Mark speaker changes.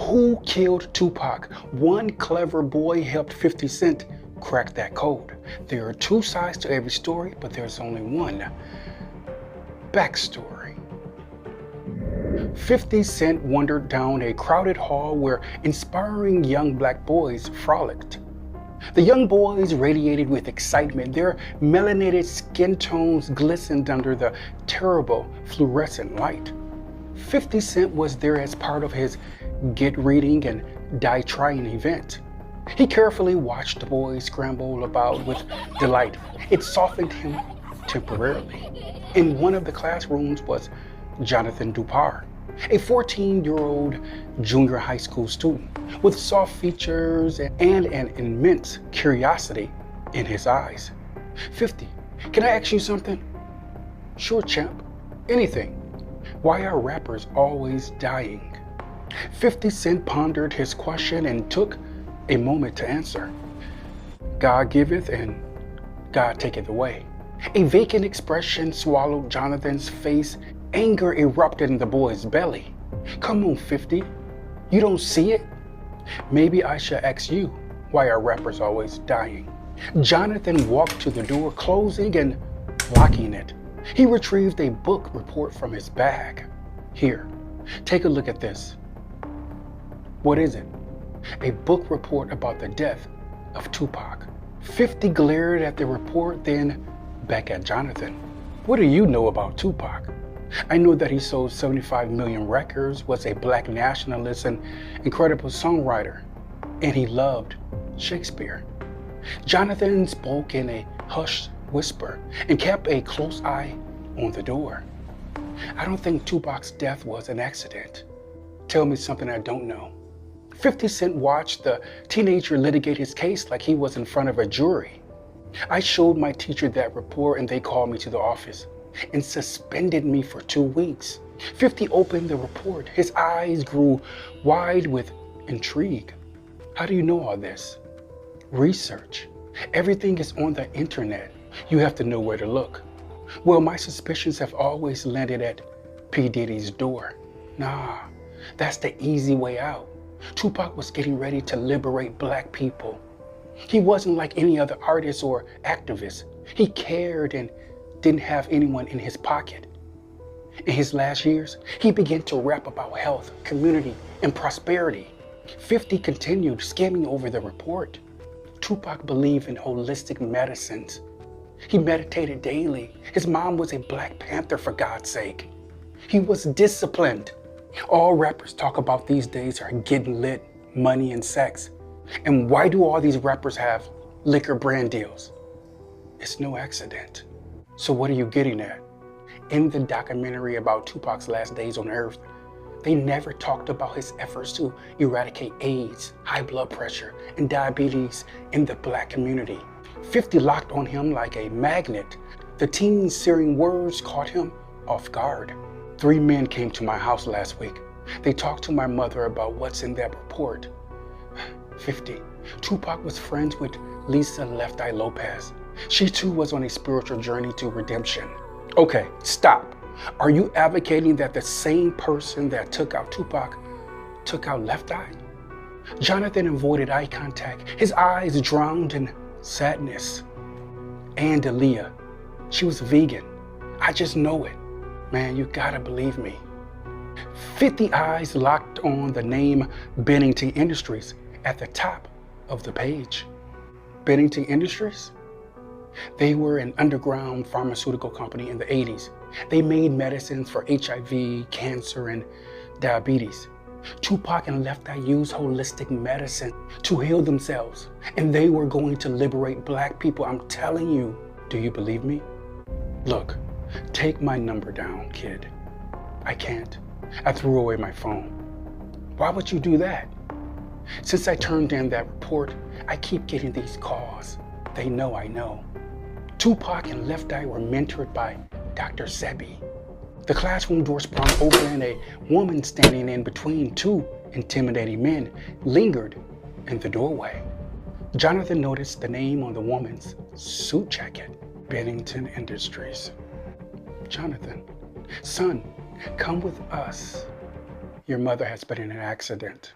Speaker 1: Who killed Tupac? One clever boy helped 50 Cent crack that code. There are two sides to every story, but there's only one backstory. 50 Cent wandered down a crowded hall where inspiring young black boys frolicked. The young boys radiated with excitement. Their melanated skin tones glistened under the terrible fluorescent light. 50 Cent was there as part of his get reading and die trying event. He carefully watched the boys scramble about with delight. It softened him temporarily. In one of the classrooms was Jonathan Dupar, a 14-year-old junior high school student with soft features and an immense curiosity in his eyes. 50, can I ask you something? Sure, champ. Anything. Why are rappers always dying? 50 Cent pondered his question and took a moment to answer. God giveth and God taketh away. A vacant expression swallowed Jonathan's face. Anger erupted in the boy's belly. Come on, 50. You don't see it? Maybe I should ask you, why are rappers always dying? Jonathan walked to the door, closing and locking it. He retrieved a book report from his bag. Here, take a look at this. What is it? A book report about the death of Tupac. 50 glared at the report, then back at Jonathan. What do you know about Tupac? I know that he sold 75 million records, was a black nationalist and incredible songwriter, and he loved Shakespeare. Jonathan spoke in a hushed whisper and kept a close eye on the door. I don't think Tupac's death was an accident. Tell me something I don't know. 50 Cent watched the teenager litigate his case like he was in front of a jury. I showed my teacher that report and they called me to the office and suspended me for 2 weeks. 50 opened the report. His eyes grew wide with intrigue. How do you know all this? Research. Everything is on the internet. You have to know where to look. Well, my suspicions have always landed at P. Diddy's door. Nah, that's the easy way out. Tupac was getting ready to liberate black people. He wasn't like any other artist or activist. He cared and didn't have anyone in his pocket. In his last years, he began to rap about health, community, and prosperity. 50 continued skimming over the report. Tupac believed in holistic medicines. He meditated daily. His mom was a Black Panther, for God's sake. He was disciplined. All rappers talk about these days are getting lit, money, and sex. And why do all these rappers have liquor brand deals? It's no accident. So what are you getting at? In the documentary about Tupac's last days on Earth, they never talked about his efforts to eradicate AIDS, high blood pressure, and diabetes in the black community. 50 locked on him like a magnet. The teen's searing words caught him off guard. 3 men came to my house last week. They talked to my mother about what's in that report. 50. Tupac was friends with Lisa Left Eye Lopez. She too was on a spiritual journey to redemption. Okay, stop. Are you advocating that the same person that took out Tupac took out Left Eye? Jonathan avoided eye contact, his eyes drowned in sadness. And Aaliyah, she was vegan. I just know it. Man, you gotta believe me. 50 eyes locked on the name Bennington Industries at the top of the page. Bennington Industries? They were an underground pharmaceutical company in the 80s. They made medicines for HIV, cancer, and diabetes. Tupac and Left Eye used holistic medicine to heal themselves, and they were going to liberate black people. I'm telling you. Do you believe me? Look, take my number down, kid. I can't. I threw away my phone. Why would you do that? Since I turned in that report, I keep getting these calls. They know I know. Tupac and Left Eye were mentored by Dr. Sebi. The classroom door sprung open and a woman standing in between 2 intimidating men lingered in the doorway. Jonathan noticed the name on the woman's suit jacket, Bennington Industries. Jonathan, son, come with us. Your mother has been in an accident.